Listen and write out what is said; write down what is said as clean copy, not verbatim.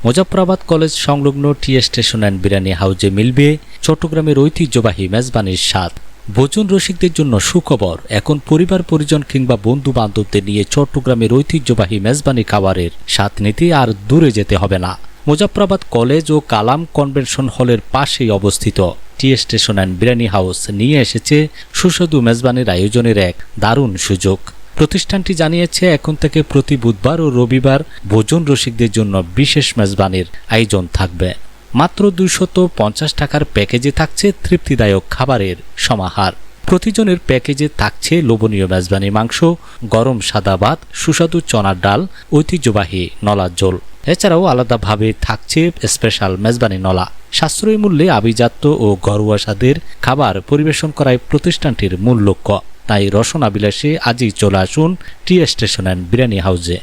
Muzaffarabad college সংলগ্ন টি station and biryani হাউজে মিলবে চট্টগ্রামের ঐতিহ্যবাহী মেজবানির স্বাদ। ভোজন রসিকদের জন্য সুখবর, এখন পরিবার পরিজন কিংবা বন্ধু বান্ধবদের নিয়ে চট্টগ্রামের ঐতিহ্যবাহী মেজবানি খাবারের স্বাদ নিতে আর দূরে যেতে হবে না। মুজাফফরাবাদ কলেজ ও কালাম কনভেনশন হলের পাশেই অবস্থিত টি স্টেশন অ্যান্ড বিরিয়ানি হাউস নিয়ে এসেছে সুস্বাদু মেজবানির আয়োজনের এক দারুণ সুযোগ। প্রতিষ্ঠানটি জানিয়েছে, এখন থেকে প্রতি বুধবার ও রবিবার ভোজন রসিকদের জন্য বিশেষ মেজবানির আয়োজন থাকবে। মাত্র 250 টাকার প্যাকেজে থাকছে তৃপ্তিদায়ক খাবারের সমাহার। প্রতিজনের প্যাকেজে থাকছে লোভনীয় মেজবানি মাংস, গরম সাদা ভাত, সুস্বাদু চনার ডাল, ঐতিহ্যবাহী নলার ঝোল। এছাড়াও আলাদাভাবে থাকছে স্পেশাল মেজবানি নলা। সাশ্রয়ী মূল্যে আভিজাত্য ও ঘরোয়া স্বাদের খাবার পরিবেশন করায় প্রতিষ্ঠানটির মূল লক্ষ্য। তাই রসনাবিলাসে আজই চলে আসুন টি স্টেশন অ্যান্ড বিরিয়ানি হাউজে।